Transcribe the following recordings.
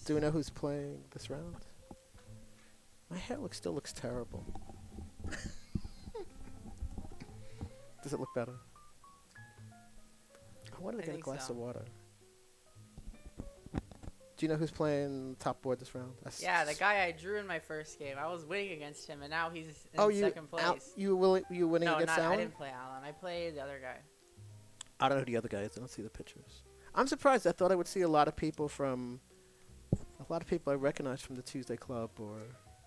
Do we know who's playing this round? My hair still looks terrible. Does it look better? I wanted to I get a think glass so. of water. Do you know who's playing top board this round? Yeah, the guy I drew in my first game. I was winning against him, and now he's Oh, in second place. you winning No, against not I Alan? didn't play Alan. I played the other guy. I don't know who the other guy is. I don't see the pictures. I'm surprised. I thought I would see a lot of people I recognize from the Tuesday Club or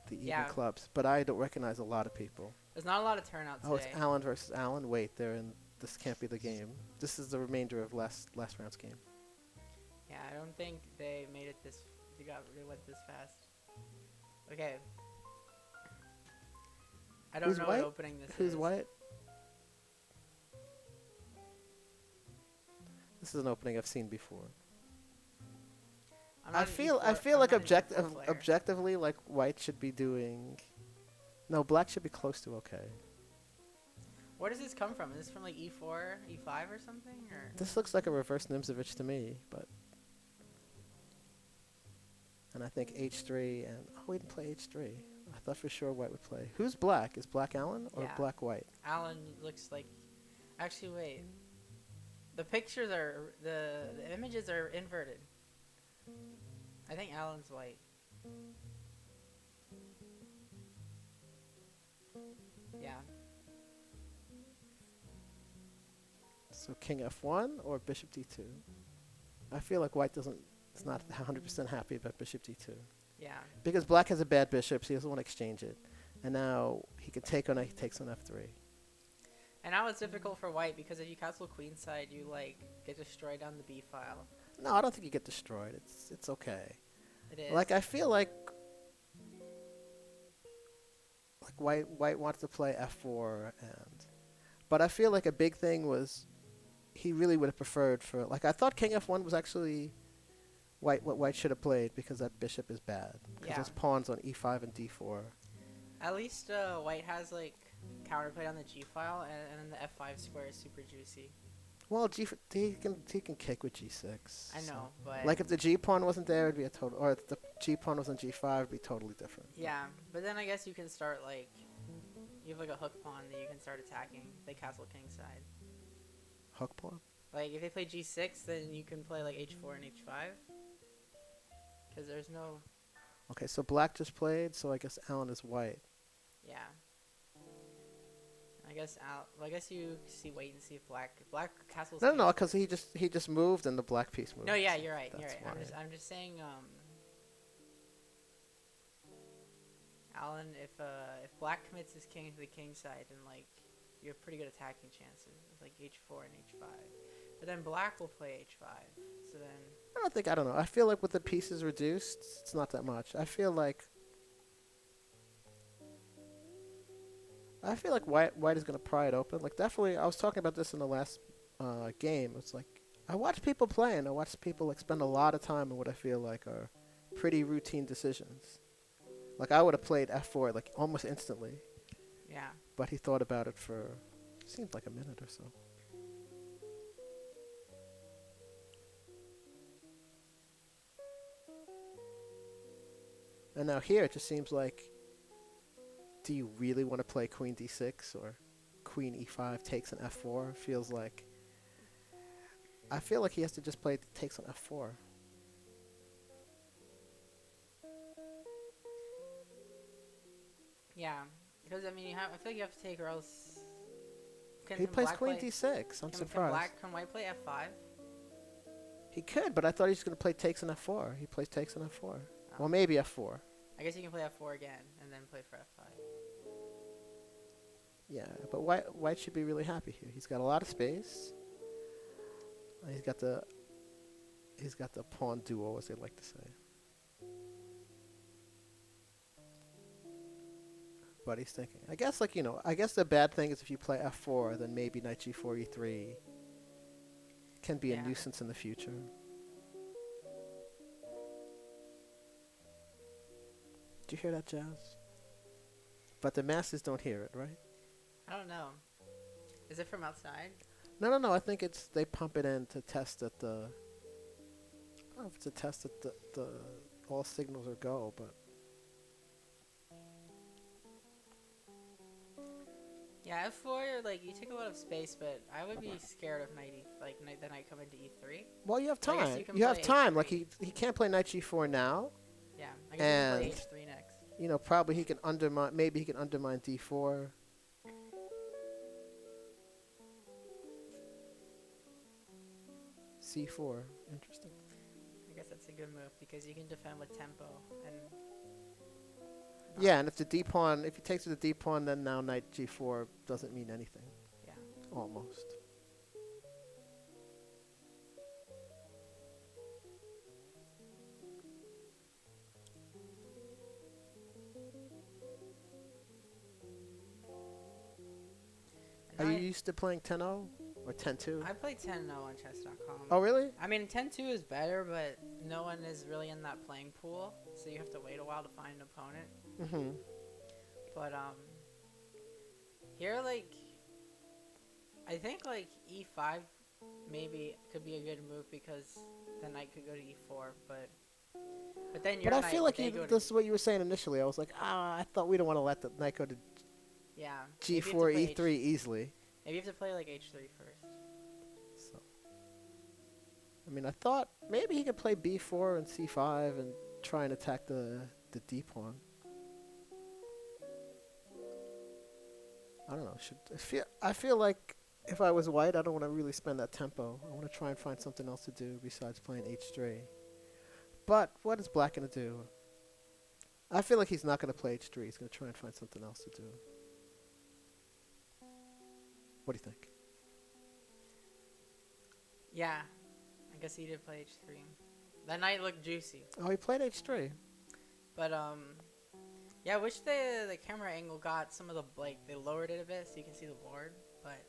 the evening Yeah, clubs, but I don't recognize a lot of people. there's not a lot of turnout Oh, it's today. Alan versus Alan. Wait, they're in. This can't be the game. This is the remainder of last round's game. Yeah, I don't think they made it this. They went this fast. Okay. I don't Who's know white? what opening this Who's is. white? This is an opening I've seen before. I'm not I an feel I'm like not an E4 player. objectively, like white should be doing. No, black should be close to okay. Where does this come from? Is this from like E4, E5 or something? Or This looks like a reverse Nimzovich to me, but. And I think H3 and we didn't play H3. I thought for sure white would play. Who's black? Is black Alan or Yeah. black white? Alan looks like. Actually, wait. The pictures are the images are inverted. I think Alan's white. Yeah. So king F1 or bishop D2? I feel like white doesn't. It's not 100% happy about bishop D2 Yeah. because black has a bad bishop, so he doesn't want to exchange it. And now he can take on. He takes on F3. And now it's difficult for white because if you castle queenside, you like get destroyed on the B file. No, I don't think you get destroyed. It's okay. It is. Like I feel like white wants to play F4 but I feel like a big thing was he really would have preferred for like I thought king F1 was actually what white should have played because that bishop is bad because Yeah. those pawns on E5 and D4. At least white has like counterplay on the G file, and then the F5 square is super juicy. Well, he can kick with G6. I know, but Like if the G pawn wasn't there, it'd be a total. Or if the G pawn was on G5, it'd be totally different. yeah. But then I guess you can start like you have like a hook pawn that you can start attacking. They castle kingside. Hook pawn. Like if they play G6, then you can play like H4 and H5. Because there's no Okay, so black just played, so I guess Alan is white. yeah. I guess you see wait and see if black castles. No, because he just moved and the black piece moved. No, yeah, you're right. You're That's right. why. I'm just saying. Alan, if black commits his king to the king side, then like you have pretty good attacking chances. It's like H4 and H5, but then black will play H5. So then I don't know. I feel like with the pieces reduced, it's not that much. I feel like white is gonna pry it open. Like definitely, I was talking about this in the last game. It's like I watch people play and I watch people like spend a lot of time on what I feel like are pretty routine decisions. Like I would have played F4 like almost instantly, yeah. but he thought about it for seemed like a minute or so. And now here it just seems like, do you really want to play queen d6 or queen e5 takes an f4? Feels like, I feel like he has to just play takes on f4. Yeah, because I mean, I feel like you have to take, or else. He plays queen d6. I'm surprised. Can white play F5? He could, but I thought he was going to play takes on f4. He plays takes on f4. Oh. Well, maybe f4. I guess you can play F4 again and then play for F5. Yeah, but white should be really happy here. He's got a lot of space. He's got the pawn duo, as they like to say. But he's thinking. I guess the bad thing is if you play f4, then maybe knight g4, e3 can be a nuisance in the future. Did you hear that, Jazz? But the masses don't hear it, right? I don't know. Is it from outside? No. I think they pump it in to test that the. Oh, know if it's a test that the all signals are go, but Yeah, F4, like, you take a lot of space, but I would be scared of the knight coming to E3. well, you have I guess time. you can You have play time. Like H3. he can't play knight g4 now, Yeah, I guess you can play and H3 next. you know probably he can undermine. Maybe he can undermine d4. c4. Interesting. I guess that's a good move because you can defend with tempo and. Yeah, and if the d pawn, if he takes to the d pawn, then now knight g4 doesn't mean anything. Yeah. Almost. And Are you used to playing 10-0 or 10-2? I play 10-0 on chess.com. Oh, really? I mean, 10-2 is better, but no one is really in that playing pool, so you have to wait a while to find an opponent. Mm-hmm. But here, like, I think like E5 maybe could be a good move because the knight could go to E4, but then your But I knight feel like they go this is what you were saying initially. I was like, I thought we don't want to let the knight go to yeah, maybe you have to g4, play e3 easily. Maybe you have to play like H3 first. So, I mean, I thought maybe he could play b4 and c5 and try and attack the d pawn. I don't know. I feel like if I was white, I don't want to really spend that tempo. I want to try and find something else to do besides playing h3. But what is black going to do? I feel like he's not going to play h3. He's going to try and find something else to do. What do you think? Yeah, I guess he did play H3. That knight looked juicy. Oh, he played h3. But yeah, I wish the camera angle got some of the they lowered it a bit so you can see the board. But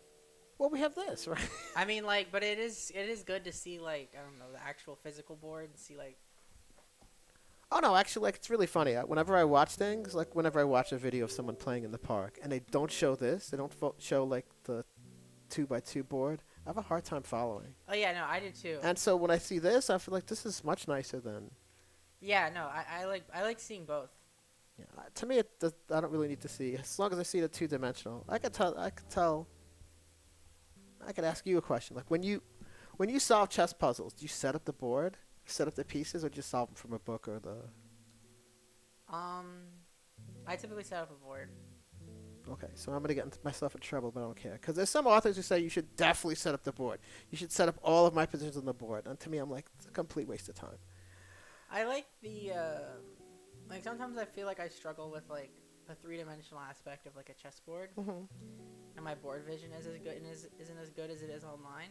Well, we have this, right? I mean, but it is good to see I don't know, the actual physical board and see Oh no, actually, it's really funny. Whenever I watch things, whenever I watch a video of someone playing in the park, and they don't show this, they don't show the 2x2 board, I have a hard time following. Oh yeah, no, I did too. And so when I see this, I feel like this is much nicer than. Yeah, no, I like seeing both. Yeah, to me, I don't really need to see. As long as I see the two-dimensional, I could tell. I could ask you a question. Like when you solve chess puzzles, do you set up the board, set up the pieces, or do you solve them from a book or the? I typically set up a board. Okay, so I'm gonna get myself in trouble, but I don't care. Because there's some authors who say you should definitely set up the board. You should set up all of my positions on the board, and to me, I'm like, it's a complete waste of time. I like the sometimes I feel like I struggle with the three-dimensional aspect of a chessboard, and my board vision isn't as good as it is online.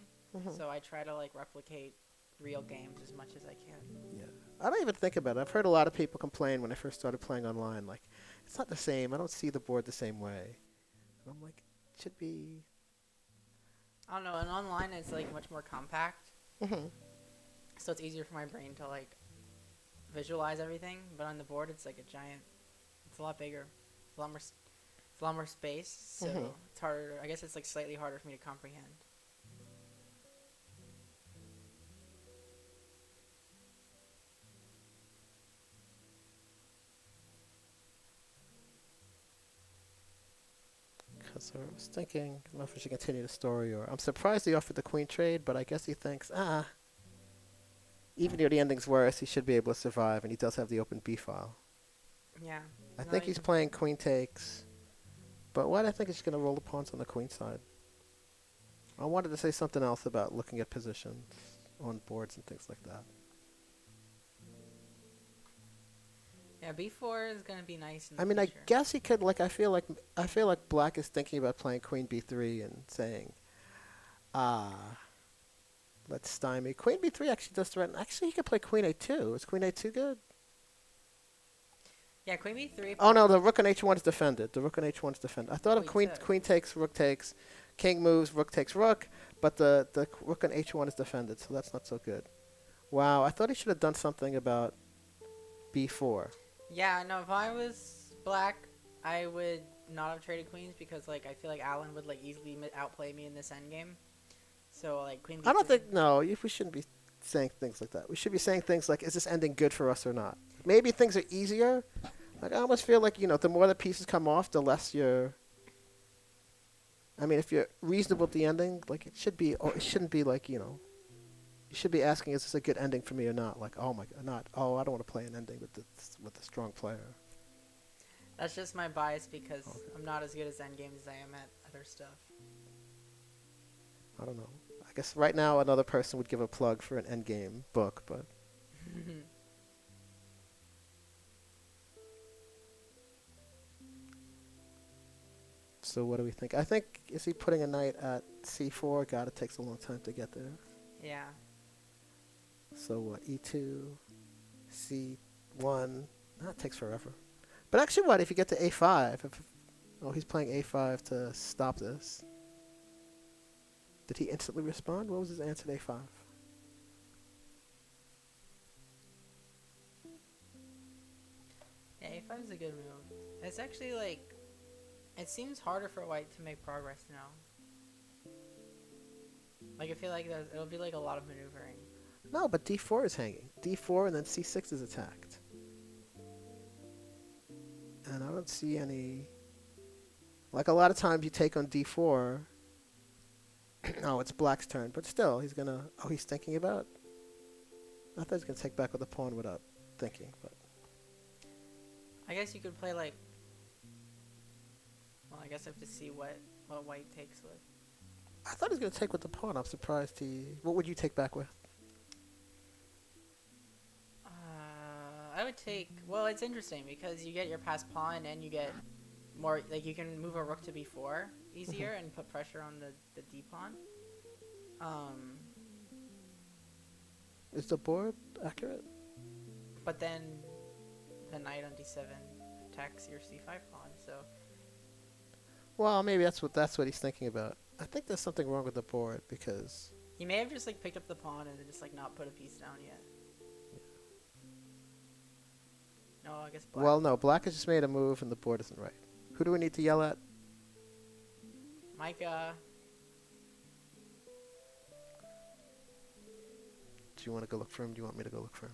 So I try to replicate real games as much as I can. Yeah, I don't even think about it. I've heard a lot of people complain when I first started playing online, like, it's not the same. I don't see the board the same way. And I'm like, it should be. I don't know. And online it's much more compact, so it's easier for my brain to visualize everything. But on the board, it's like a giant. It's a lot bigger. It's a lot more space. So it's harder. I guess it's slightly harder for me to comprehend. So I was thinking, I don't know if we should continue the story, or I'm surprised he offered the queen trade, but I guess he thinks, even though the ending's worse, he should be able to survive, and he does have the open B file. Yeah. I think he's playing queen takes, but what I think is going to roll the pawns on the queen side. I wanted to say something else about looking at positions on boards and things like that. Yeah, B4 is gonna be nice. I mean, I guess he could. I feel like Black is thinking about playing Queen B3 and saying, let's stymie. Queen B3 actually does threaten. Actually, he could play Queen A2. Is Queen A2 good? Yeah, Queen B3. Oh no, the Rook on H1 is defended. The Rook on H1 is defended. I thought of Queen takes, Rook takes, King moves, Rook takes Rook, but the Rook on H1 is defended, so that's not so good. Wow, I thought he should have done something about B4. Yeah, no, if I was Black, I would not have traded queens because, I feel like Alan would, easily outplay me in this endgame. So, Queen B3. I don't think, no, we shouldn't be saying things like that. We should be saying things like, "Is this ending good for us or not?" Maybe things are easier. Like I almost feel like the more the pieces come off, the less you're. I mean, if you're reasonable at the ending, like it should be. It shouldn't be like You should be asking, "Is this a good ending for me or not?" Like, oh my god, not. Oh, I don't want to play an ending with a strong player. That's just my bias because Okay. I'm not as good as endgames as I am at other stuff. I don't know. I guess right now another person would give a plug for an endgame book, but so what do we think? I think is he putting a knight at c4? God, it takes a long time to get there. Yeah. So what? e2, c1. That takes forever. But actually, what if you get to a5? Oh, he's playing a5 to stop this. Did he instantly respond? What was his answer to a5? Yeah, A5 is a good move. It's actually like, it seems harder for white to make progress now. Like I feel like it'll be like a lot of maneuvering. No, but d4 is hanging. d4 and then c6 is attacked. And I don't see any... Like a lot of times you take on d4. Oh, it's black's turn. But still, he's going to... Oh, he's thinking about... I thought he was going to take back with a pawn without thinking. But I guess you could play like, well, I guess I have to see what white takes with. I thought he was going to take with the pawn. I'm surprised he... What would you take back with? I would take, well, it's interesting because you get your passed pawn and you get more, like you can move a rook to b4 easier and put pressure on the d pawn. Is the board accurate? But then the knight on d7 attacks your c5 pawn, so. Well, maybe that's what he's thinking about. I think there's something wrong with the board because... He may have just like picked up the pawn and then just like not put a piece down yet. No, I guess black. Well, no. Black has just made a move and the board isn't right. Who do we need to yell at? Micah. Do you want to go look for him? Do you want me to go look for him?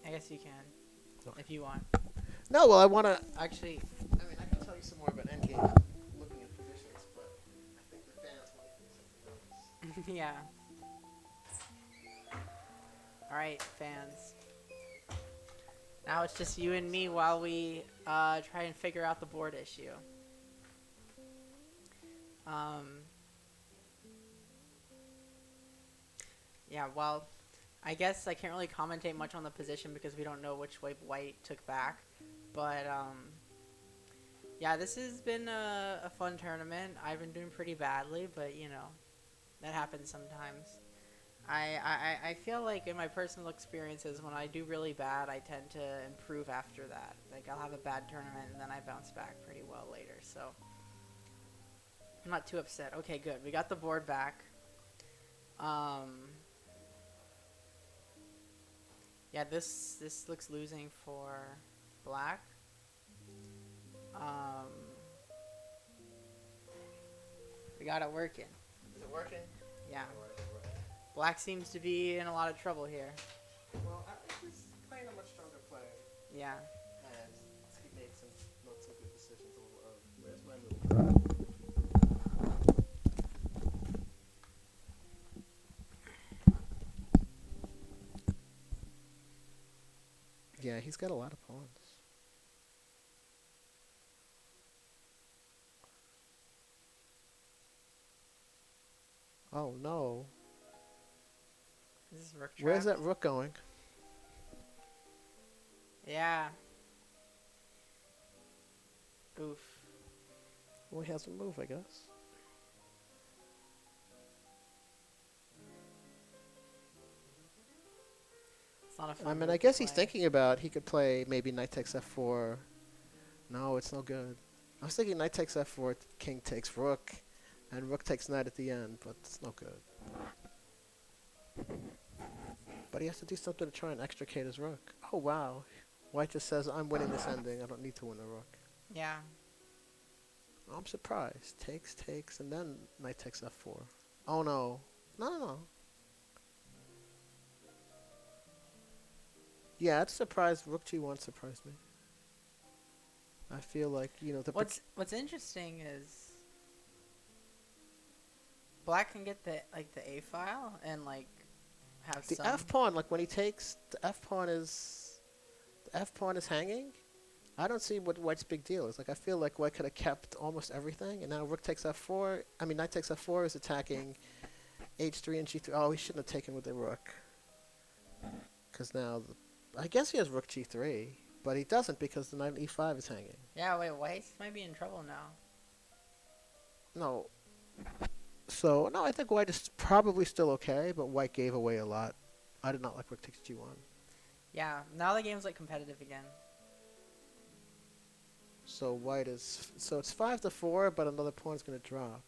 I guess you can, Okay. if you want. No, well, I want to... Actually, I mean, I can tell you some more about endgame looking at positions, but I think the fans want to hear something else. yeah. Alright, fans. Now it's just you and me while we try and figure out the board issue. Yeah, well, I guess I can't really commentate much on the position because we don't know which way white took back. But, yeah, this has been a fun tournament. I've been doing pretty badly, but, you know, that happens sometimes. I feel like in my personal experiences, when I do really bad, I tend to improve after that. Like, I'll have a bad tournament, and then I bounce back pretty well later, so I'm not too upset. Okay, good. We got the board back. Yeah, this looks losing for black. We got it working. Is it working? Yeah. Black seems to be in a lot of trouble here. Well, I think he's playing a much stronger player, Yeah. and he made some not so good decisions a little early. Where's my move? Yeah, he's got a lot of pawns. Oh no. This is rook Where's trapped. that rook going? Yeah. Oof. Well, he has a move, I guess. It's not a fun I mean, move I to guess he's play. thinking about he could play maybe knight takes f4. No, it's no good. I was thinking knight takes f4, king takes rook, and rook takes knight at the end, but it's no good. But he has to do something to try and extricate his rook. Oh, wow. White just says, I'm winning this ending. I don't need to win the rook. Yeah. I'm surprised. Takes, and then knight takes f4. Oh no. No. Yeah, it's surprised. Rook g1 surprised me. I feel like, the What's interesting is Black can get the A file and like have the some. f pawn, like when he takes the f pawn is hanging. I don't see what White's big deal is. Like I feel like White could have kept almost everything, and now Rook takes f4. I mean, Knight takes f4 is attacking h3 and g3. Oh, he shouldn't have taken with the Rook, because now I guess he has Rook g3, but he doesn't because the knight on e5 is hanging. Yeah, wait, White might be in trouble now. No. So, no, I think White is probably still okay, but White gave away a lot. I did not like Rook takes g1. Yeah, now the game's like competitive again. So White is... So it's 5-4, but another pawn's going to drop.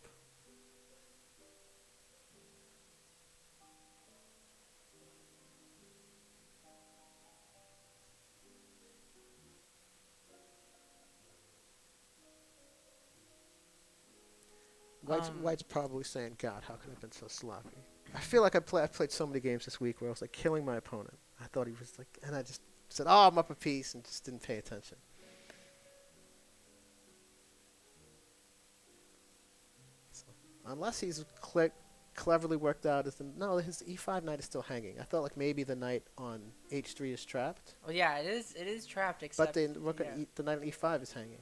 White's probably saying, God, how could I have been so sloppy? I feel like I played so many games this week where I was like killing my opponent. I thought he was like... And I just said, oh, I'm up a piece, and just didn't pay attention. So, unless he's cleverly worked out as no, his e5 knight is still hanging. I thought like maybe the knight on h3 is trapped. Well, yeah, it is trapped. Except But the rook on the knight on e5 is hanging.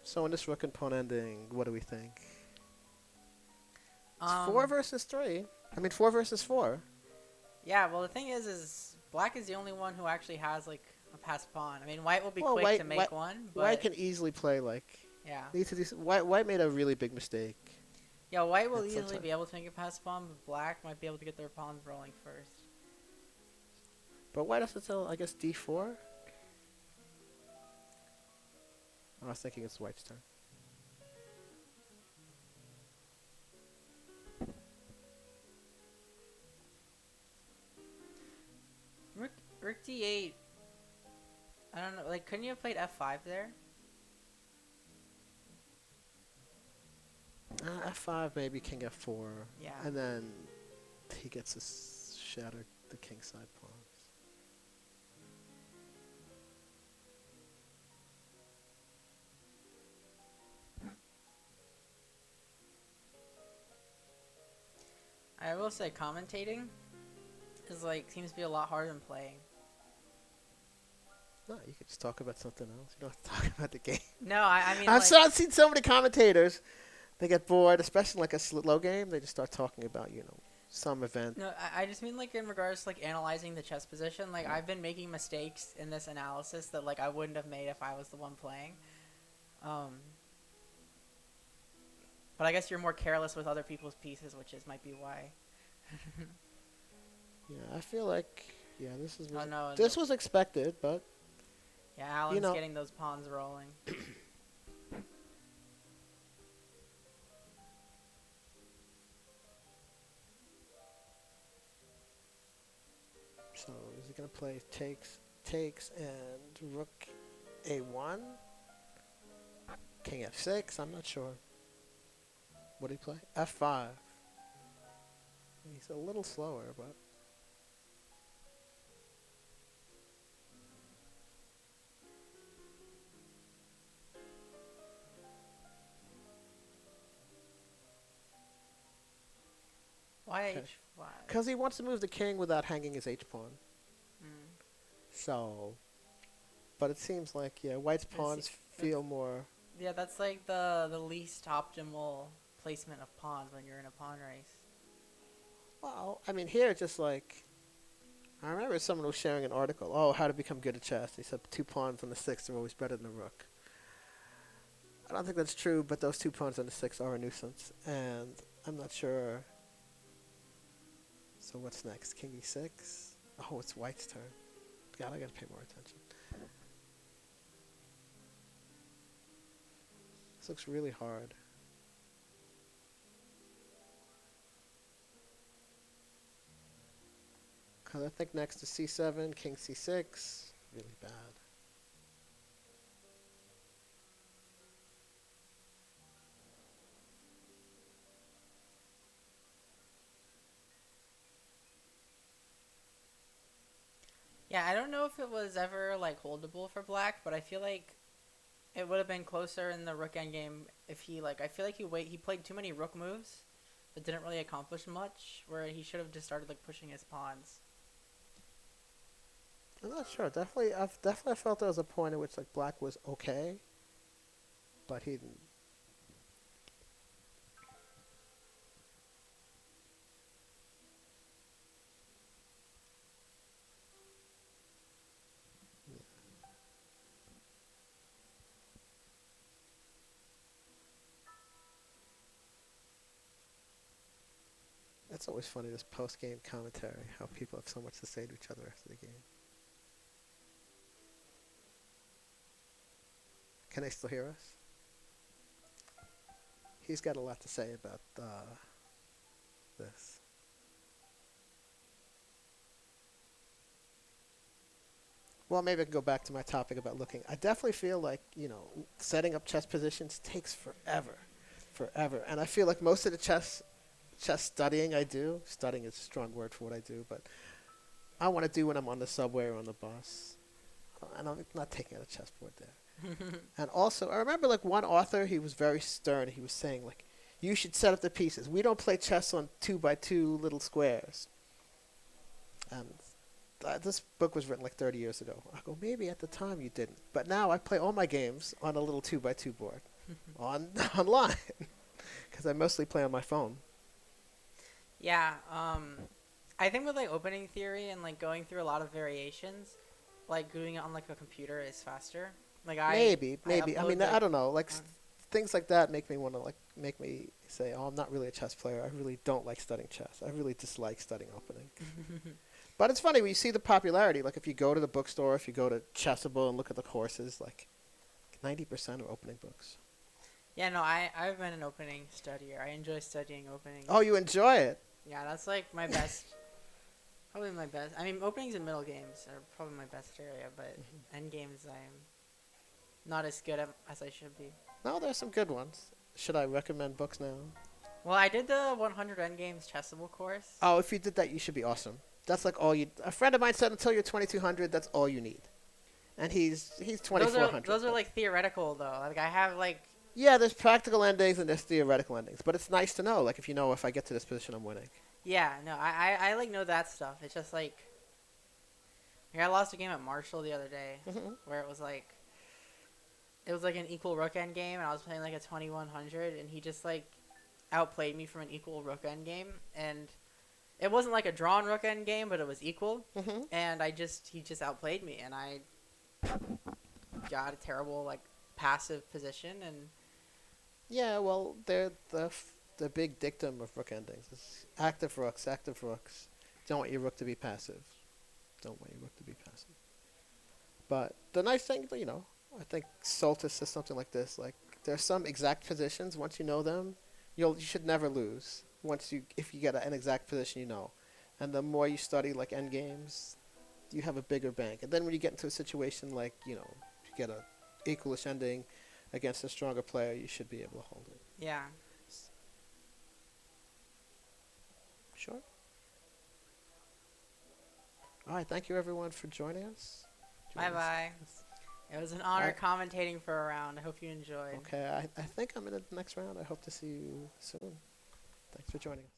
So in this rook and pawn ending, what do we think? It's 4 versus 3. I mean 4 versus 4. Yeah, well the thing is Black is the only one who actually has like a passed pawn. I mean White will be quick to make one, but White can easily play like yeah. White made a really big mistake. Yeah, White will easily be able to make a passed pawn, but Black might be able to get their pawns rolling first. But White has to tell, I guess, d4. I was thinking it's White's turn. Rook d8. I don't know. Like, couldn't you have played f5 there? F5, maybe king f4. Yeah. And then he gets to shatter the king side pawns. I will say commentating is like seems to be a lot harder than playing. No, you could just talk about something else. You don't have to talk about the game. No, I mean I've seen so many commentators. They get bored, especially like a slow game. They just start talking about, some event. No, I just mean like in regards to like analyzing the chess position. Like I've been making mistakes in this analysis that like I wouldn't have made if I was the one playing. But I guess you're more careless with other people's pieces, might be why. Yeah, I feel like this is no, this was expected, but yeah, Alan's getting those pawns rolling. So is he gonna play takes and rook a1, king f6? I'm not sure. What did he play? f5. He's a little slower, but Why okay. h5? Because he wants to move the king without hanging his h-pawn. Mm. So, but it seems like, White's pawns feel more... Yeah, that's like the least optimal placement of pawns when you're in a pawn race. Well, I mean, here it's just like... I remember someone was sharing an article, how to become good at chess. He said 2 pawns on the 6 are always better than a rook. I don't think that's true, but those 2 pawns on the 6 are a nuisance, and I'm not sure... So what's next? King e6? Oh, it's White's turn. God, I gotta pay more attention. This looks really hard. Because I think next to c7, king c6, really bad. Yeah, I don't know if it was ever like holdable for black, but I feel like it would have been closer in the rook endgame if he like. I feel like he played too many rook moves, but didn't really accomplish much. Where he should have just started like pushing his pawns. I'm not sure. I've definitely felt there was a point at which like black was okay, but he didn't. It's always funny, this post-game commentary, how people have so much to say to each other after the game. Can they still hear us? He's got a lot to say about this. Well, maybe I can go back to my topic about looking. I definitely feel like, setting up chess positions takes forever. Forever. And I feel like most of the chess studying I do, studying is a strong word for what I do, but I want to do when I'm on the subway or on the bus. And I'm not taking out a chessboard there. And also, I remember like one author, he was very stern. He was saying like, you should set up the pieces. We don't play chess on 2x2 little squares. And this book was written like 30 years ago. I go, maybe at the time you didn't. But now I play all my games on a little 2x2 board online because I mostly play on my phone. Yeah, I think with like opening theory and like going through a lot of variations, like doing it on like a computer is faster. Like maybe. I mean, I don't know. Like things like that make me say, oh, I'm not really a chess player. I really don't like studying chess. I really dislike studying opening. But it's funny when you see the popularity. Like if you go to the bookstore, if you go to Chessable and look at the courses, like 90% are opening books. Yeah, no, I've been an opening studier. I enjoy studying openings. Oh, you enjoy it? Yeah, that's like my best. Probably my best. I mean, openings and middle games are probably my best area, but end games I'm not as good at as I should be. No, there's some good ones. Should I recommend books now? Well, I did the 100 Endgames Chessable course. Oh, if you did that, you should be awesome. That's like all you. A friend of mine said until you're 2200, that's all you need. And he's 2400. Those are like theoretical though. Like I have like. Yeah, there's practical endings and there's theoretical endings, but it's nice to know. Like if you know if I get to this position, I'm winning. Yeah, no, I like know that stuff. It's just like I lost a game at Marshall the other day where it was like an equal rook end game, and I was playing like a 2100, and he just like outplayed me from an equal rook end game, and it wasn't like a drawn rook end game, but it was equal, and he just outplayed me, and I got a terrible like passive position, and yeah, well, they're the big dictum of rook endings is active rooks. Don't want your rook to be passive. But the nice thing, I think Soltis says something like this: like there's some exact positions. Once you know them, you should never lose. If you get an exact position, and the more you study like end games, you have a bigger bank. And then when you get into a situation like you get a equalish ending against a stronger player, you should be able to hold it. yeah. Sure. All right. Thank you, everyone, for joining us. Bye-bye. It was an honor commentating for a round. I hope you enjoyed. Okay. I think I'm in the next round. I hope to see you soon. Thanks for joining us.